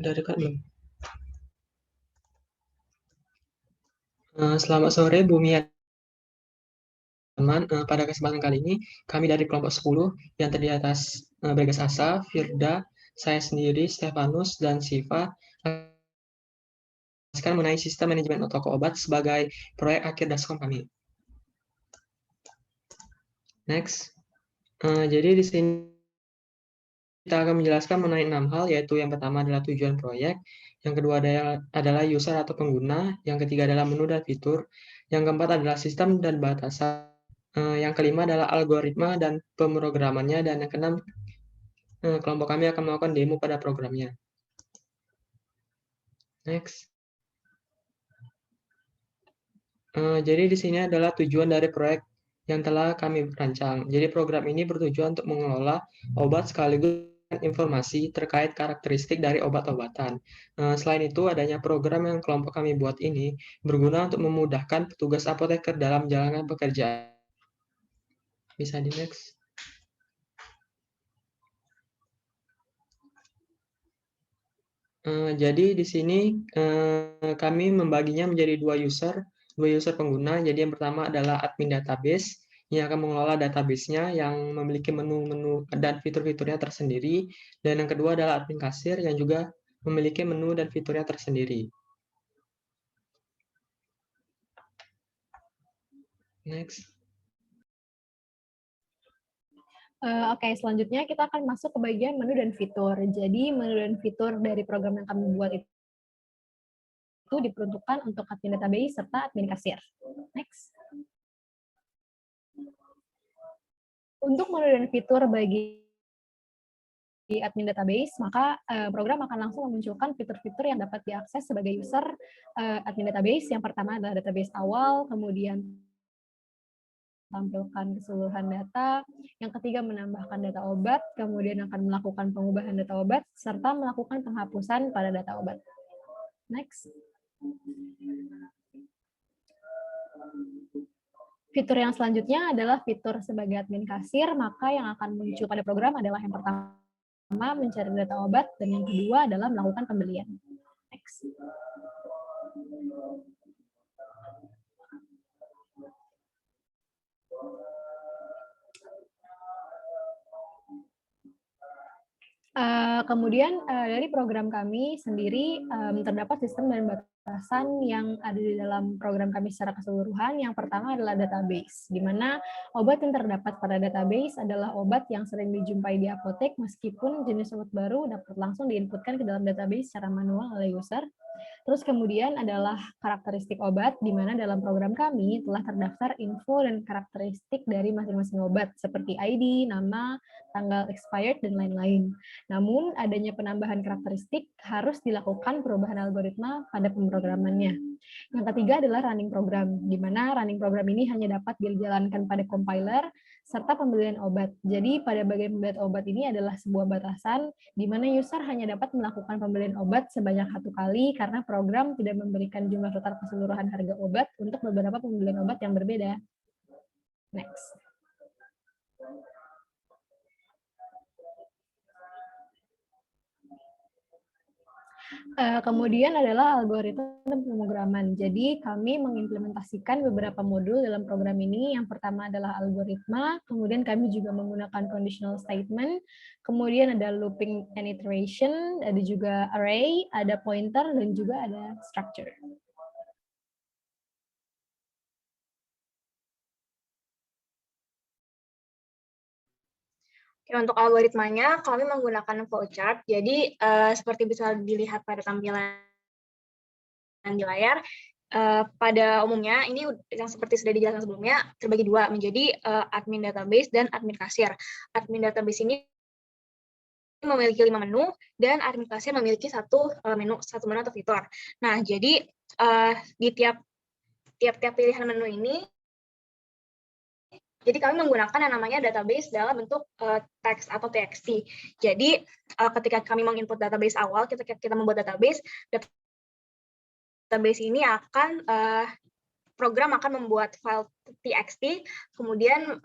Udah dekat belum? Selamat sore Bu Mia, teman. Pada kesempatan kali ini, kami dari kelompok 10 yang terdiri atas Bagas Asa, Firda, saya sendiri, Stefanus, dan Siva akan mengenai sistem manajemen toko obat sebagai proyek akhir daskom kami. Next. Jadi di sini kita akan menjelaskan mengenai 6 hal, yaitu yang pertama adalah tujuan proyek, yang kedua adalah user atau pengguna, yang ketiga adalah menu dan fitur, yang keempat adalah sistem dan batasan, yang kelima adalah algoritma dan pemrogramannya, dan yang keenam, kelompok kami akan melakukan demo pada programnya. Next. Jadi di sini adalah tujuan dari proyek yang telah kami rancang. Jadi program ini bertujuan untuk mengelola obat sekaligus informasi terkait karakteristik dari obat-obatan. Selain itu, adanya program yang kelompok kami buat ini berguna untuk memudahkan petugas apoteker dalam menjalankan pekerjaan. Bisa di next. Jadi di sini kami membaginya menjadi dua user pengguna. Jadi yang pertama adalah admin database yang akan mengelola database-nya yang memiliki menu-menu dan fitur-fiturnya tersendiri. Dan yang kedua adalah admin kasir yang juga memiliki menu dan fiturnya tersendiri. Next. Oke, selanjutnya kita akan masuk ke bagian menu dan fitur. Jadi menu dan fitur dari program yang kami buat itu diperuntukkan untuk admin database serta admin kasir. Next. Untuk menu dan fitur bagi admin database, maka program akan langsung memunculkan fitur-fitur yang dapat diakses sebagai user admin database. Yang pertama adalah database awal, kemudian tampilkan keseluruhan data, yang ketiga menambahkan data obat, kemudian akan melakukan pengubahan data obat, serta melakukan penghapusan pada data obat. Next. Fitur yang selanjutnya adalah fitur sebagai admin kasir, maka yang akan muncul pada program adalah yang pertama mencari data obat, dan yang kedua adalah melakukan pembelian. Next. Kemudian dari program kami sendiri terdapat sistem dan batasan yang ada di dalam program kami secara keseluruhan. Yang pertama adalah database, di mana obat yang terdapat pada database adalah obat yang sering dijumpai di apotek, meskipun jenis obat baru dapat langsung diinputkan ke dalam database secara manual oleh user. Terus kemudian adalah karakteristik obat, di mana dalam program kami telah terdaftar info dan karakteristik dari masing-masing obat, seperti ID, nama, tanggal expired, dan lain-lain. Namun, adanya penambahan karakteristik harus dilakukan perubahan algoritma pada pemrogramannya. Yang ketiga adalah running program, di mana running program ini hanya dapat dijalankan pada compiler serta pembelian obat. Jadi, pada bagian pembelian obat ini adalah sebuah batasan di mana user hanya dapat melakukan pembelian obat sebanyak 1 kali karena program tidak memberikan jumlah total keseluruhan harga obat untuk beberapa pembelian obat yang berbeda. Next. Kemudian adalah algoritma dan pemrograman. Jadi kami mengimplementasikan beberapa modul dalam program ini. Yang pertama adalah algoritma, kemudian kami juga menggunakan conditional statement, kemudian ada looping and iteration, ada juga array, ada pointer, dan juga ada structure. Untuk algoritmanya, kami menggunakan flowchart. Jadi, seperti bisa dilihat pada tampilan di layar, pada umumnya, ini yang seperti sudah dijelaskan sebelumnya, terbagi dua, menjadi admin database dan admin kasir. Admin database ini memiliki 5 menu, dan admin kasir memiliki satu menu atau fitur. Nah, jadi di tiap pilihan menu ini, jadi kami menggunakan yang namanya database dalam bentuk teks atau txt. Jadi ketika kami menginput database awal, ketika kita membuat database ini akan program akan membuat file txt, kemudian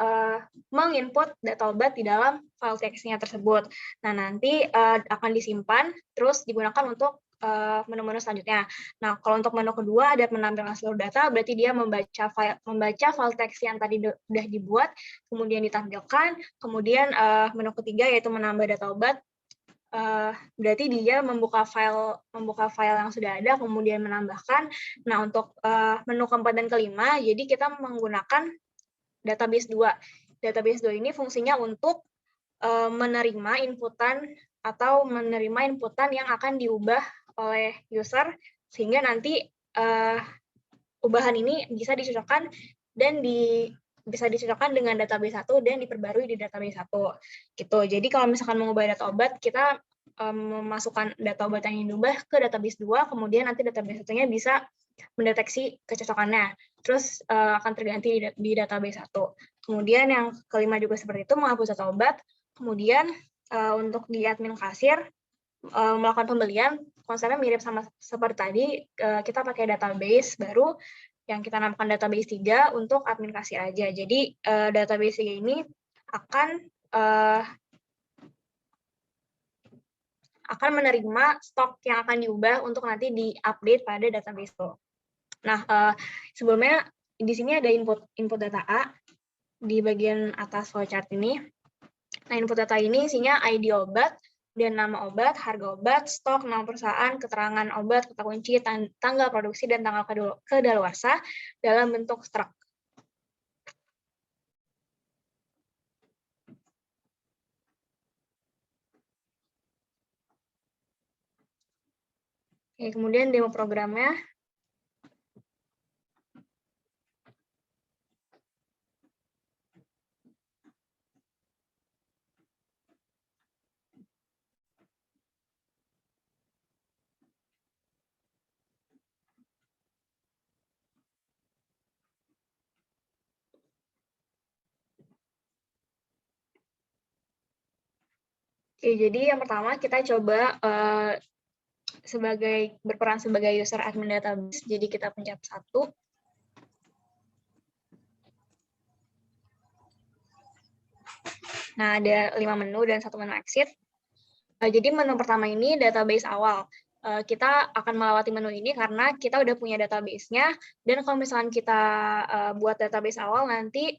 menginput data obat di dalam file txt-nya tersebut. Nah, nanti akan disimpan, terus digunakan untuk menu-menu selanjutnya. Nah, kalau untuk menu kedua ada menampilkan seluruh data, berarti dia membaca file teks yang tadi sudah dibuat, kemudian ditampilkan. Kemudian menu ketiga yaitu menambah data obat. Berarti dia membuka file yang sudah ada, kemudian menambahkan. Nah, untuk menu keempat dan kelima, jadi kita menggunakan database 2. Database 2 ini fungsinya untuk menerima inputan yang akan diubah oleh user, sehingga nanti ubahan ini bisa dicocokkan dengan database 1 dan diperbarui di database 1 gitu. Jadi kalau misalkan mengubah data obat, kita memasukkan data obat yang diubah ke database 2, kemudian nanti database 1-nya bisa mendeteksi kecocokannya, terus akan terganti di database 1. Kemudian yang kelima juga seperti itu, menghapus data obat. Kemudian untuk di admin kasir melakukan pembelian, konsepnya mirip sama seperti tadi, kita pakai database baru yang kita namakan database 3 untuk admin kasir aja. Jadi database 3 ini akan menerima stok yang akan diubah untuk nanti di-update pada database itu. Nah, sebelumnya di sini ada input data A di bagian atas flowchart ini. Nah, input data ini isinya ID obat dan nama obat, harga obat, stok, nama perusahaan, keterangan obat, kata kunci, tanggal produksi, dan tanggal kedaluarsa dalam bentuk struct. Oke, kemudian demo programnya. Oke, jadi yang pertama kita coba berperan sebagai user admin database. Jadi kita pencet 1. Nah, ada 5 menu dan 1 menu exit. Jadi menu pertama ini database awal. Kita akan melewati menu ini karena kita udah punya database-nya, dan kalau misalkan kita buat database awal, nanti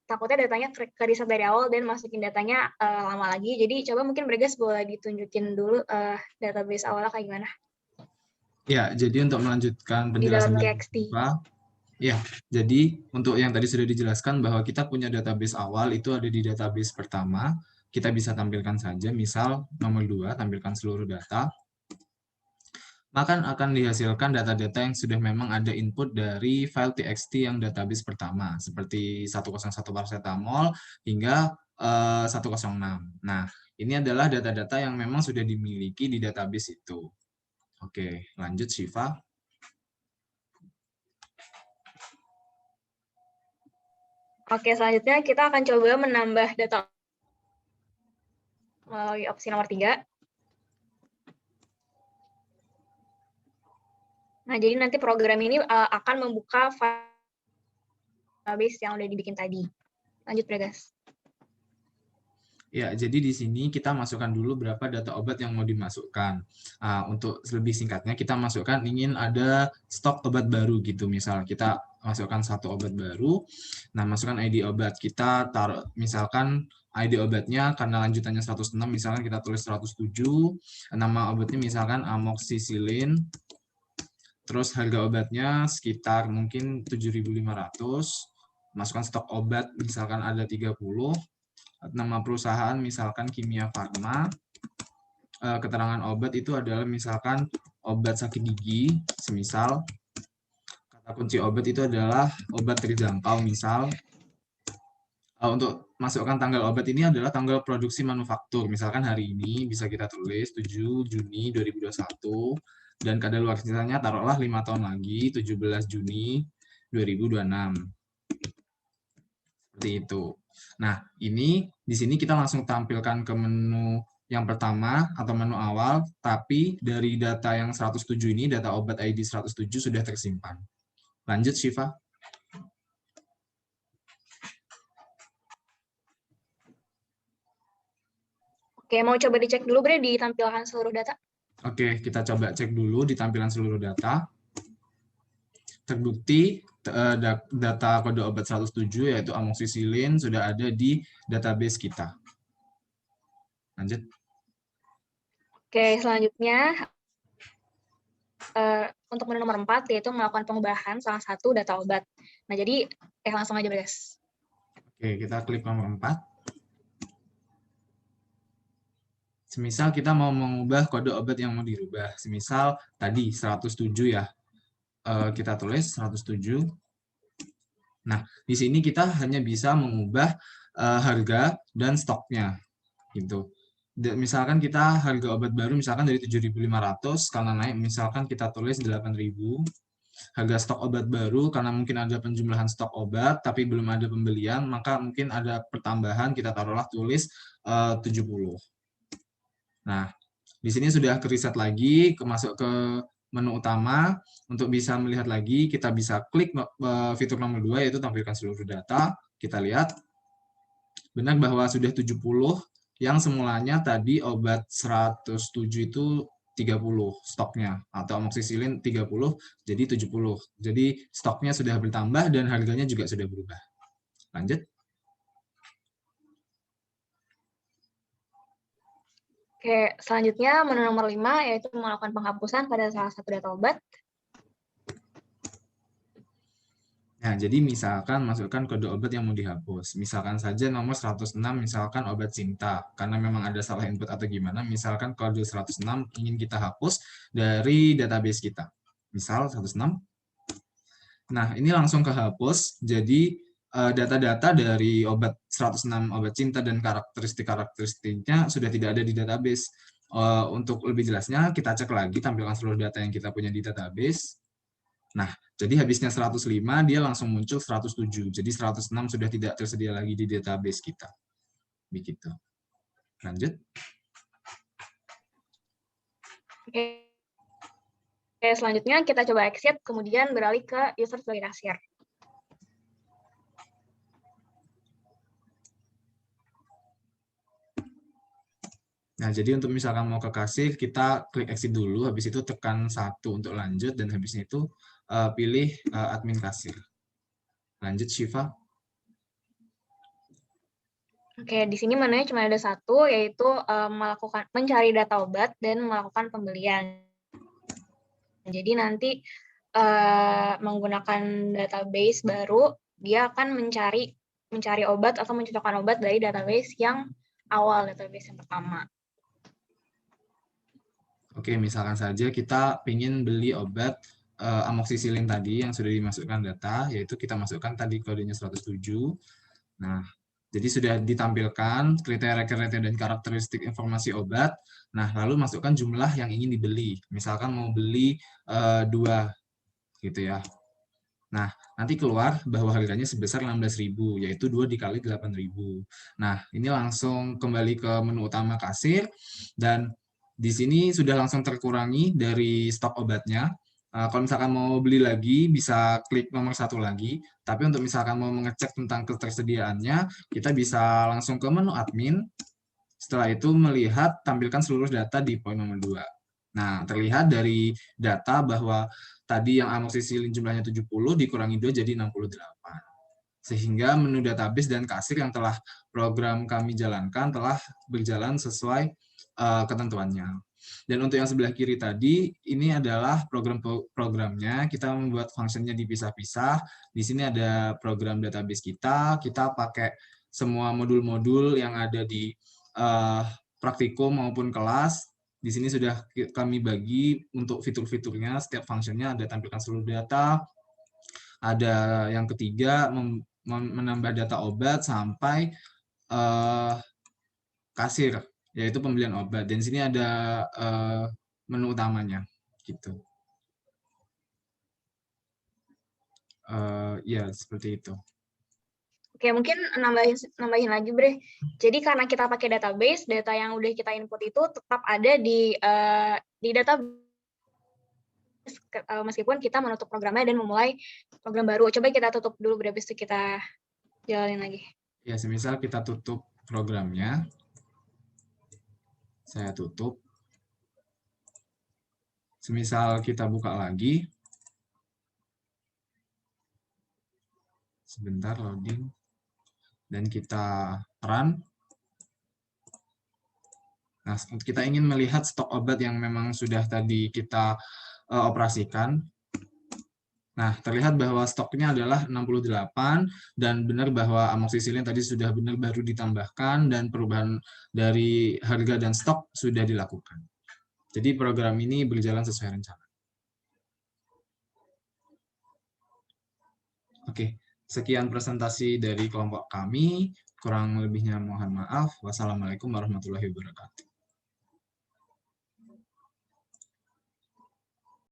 takutnya datanya ke-reset dari awal dan masukin datanya lama lagi. Jadi coba mungkin Bregas boleh ditunjukin dulu database awalnya kayak gimana. Ya, jadi untuk melanjutkan penjelasan di dalam txt. Ya, jadi untuk yang tadi sudah dijelaskan bahwa kita punya database awal itu ada di database pertama. Kita bisa tampilkan saja, misal nomor 2, tampilkan seluruh data. Maka akan dihasilkan data-data yang sudah memang ada input dari file txt yang database pertama, seperti 101 paracetamol hingga 106. Nah, ini adalah data-data yang memang sudah dimiliki di database itu. Oke, lanjut Syifa. Oke, selanjutnya kita akan coba menambah data melalui opsi nomor 3. Nah, jadi nanti program ini akan membuka database yang udah dibikin tadi. Lanjut, Bregas. Ya, jadi di sini kita masukkan dulu berapa data obat yang mau dimasukkan. Untuk lebih singkatnya, kita masukkan ingin ada stok obat baru gitu. Misal kita masukkan 1 obat baru, nah masukkan ID obat. Kita taruh misalkan ID obatnya karena lanjutannya 106, misalkan kita tulis 107, nama obatnya misalkan amoxicillin, terus harga obatnya sekitar mungkin 7.500, masukkan stok obat misalkan ada 30, nama perusahaan misalkan Kimia Farma, keterangan obat itu adalah misalkan obat sakit gigi, semisal, kata kunci obat itu adalah obat terjangkau misal. Untuk masukkan tanggal obat ini adalah tanggal produksi manufaktur, misalkan hari ini bisa kita tulis 7 Juni 2021, dan kadaluarsanya taruhlah 5 tahun lagi, 17 Juni 2026. Seperti itu. Nah, ini di sini kita langsung tampilkan ke menu yang pertama atau menu awal, tapi dari data yang 107 ini, data obat ID 107 sudah tersimpan. Lanjut, Syifa. Oke, mau coba dicek dulu Bre di tampilan seluruh data. Oke, kita coba cek dulu di tampilan seluruh data. Terbukti data kode obat 107 yaitu amoxicillin sudah ada di database kita. Lanjut. Oke, selanjutnya untuk menu nomor 4 yaitu melakukan pengubahan salah satu data obat. Nah, jadi langsung aja, Bres. Oke, kita klik nomor 4. Semisal kita mau mengubah kode obat yang mau dirubah. Semisal tadi 107 ya. Kita tulis 107. Nah, di sini kita hanya bisa mengubah harga dan stoknya. Gitu. Misalkan kita harga obat baru misalkan dari 7.500 karena naik misalkan kita tulis 8.000. Harga stok obat baru karena mungkin ada penjumlahan stok obat tapi belum ada pembelian, maka mungkin ada pertambahan, kita taruhlah tulis 70. Nah, di sini sudah ke-reset lagi, masuk ke menu utama. Untuk bisa melihat lagi, kita bisa klik fitur nomor 2 yaitu tampilkan seluruh data. Kita lihat benar bahwa sudah 70 yang semulanya tadi obat 107 itu 30 stoknya, atau amoxicillin 30 jadi 70. Jadi stoknya sudah bertambah dan harganya juga sudah berubah. Lanjut. Oke, selanjutnya menu nomor 5 yaitu melakukan penghapusan pada salah satu data obat. Nah, jadi misalkan masukkan kode obat yang mau dihapus. Misalkan saja nomor 106, misalkan obat cinta. Karena memang ada salah input atau gimana, misalkan kode 106 ingin kita hapus dari database kita. Misal 106. Nah, ini langsung kehapus. Jadi, data-data dari obat 106 obat cinta dan karakteristiknya sudah tidak ada di database. Untuk lebih jelasnya, kita cek lagi tampilan seluruh data yang kita punya di database. Nah, jadi habisnya 105, dia langsung muncul 107. Jadi 106 sudah tidak tersedia lagi di database kita. Begitu. Lanjut. Oke, selanjutnya kita coba exit, kemudian beralih ke user sebagai kasir. Nah, jadi untuk misalkan mau ke kasir, kita klik exit dulu, habis itu tekan 1 untuk lanjut, dan habisnya itu pilih admin kasir. Lanjut, Syifa. Oke, di sini menunya cuma ada satu, yaitu mencari data obat dan melakukan pembelian. Jadi nanti menggunakan database baru, dia akan mencari obat atau mencocokkan obat dari database yang awal, database yang pertama. Oke, misalkan saja kita ingin beli obat amoxicillin tadi yang sudah dimasukkan data, yaitu kita masukkan tadi kodenya 107. Nah, jadi sudah ditampilkan kriteria-kriteria dan karakteristik informasi obat. Nah, lalu masukkan jumlah yang ingin dibeli. Misalkan mau beli 2, gitu ya. Nah, nanti keluar bahwa harganya sebesar 16.000, yaitu 2 dikali 8.000. Nah, ini langsung kembali ke menu utama kasir, dan di sini sudah langsung terkurangi dari stok obatnya. Kalau misalkan mau beli lagi, bisa klik nomor 1 lagi. Tapi untuk misalkan mau mengecek tentang ketersediaannya, kita bisa langsung ke menu admin. Setelah itu melihat tampilkan seluruh data di poin nomor 2. Nah, terlihat dari data bahwa tadi yang amoxicillin jumlahnya 70 dikurangi 2 jadi 68. Sehingga menu database dan kasir yang telah program kami jalankan telah berjalan sesuai ketentuannya. Dan untuk yang sebelah kiri tadi, ini adalah program-programnya. Kita membuat fungsinya dipisah-pisah. Di sini ada program database kita pakai semua modul-modul yang ada di praktikum maupun kelas. Di sini sudah kami bagi untuk fitur-fiturnya, setiap fungsinya ada tampilkan seluruh data. Ada yang ketiga, menambah data obat sampai kasir, yaitu pembelian obat. Dan di sini ada menu utamanya, gitu. Ya, seperti itu. Oke, mungkin nambahin lagi, Bre. Jadi karena kita pakai database, data yang udah kita input itu tetap ada di database, meskipun kita menutup programnya dan memulai program baru. Coba kita tutup dulu, Bre, habis itu kita jalanin lagi. Ya, semisal kita tutup programnya. Saya tutup. Semisal kita buka lagi. Sebentar loading. Dan kita run. Nah, kita ingin melihat stok obat yang memang sudah tadi kita operasikan. Nah, terlihat bahwa stoknya adalah 68 dan benar bahwa amoksisilin tadi sudah benar baru ditambahkan dan perubahan dari harga dan stok sudah dilakukan. Jadi program ini berjalan sesuai rencana. Oke, sekian presentasi dari kelompok kami. Kurang lebihnya mohon maaf. Wassalamualaikum warahmatullahi wabarakatuh.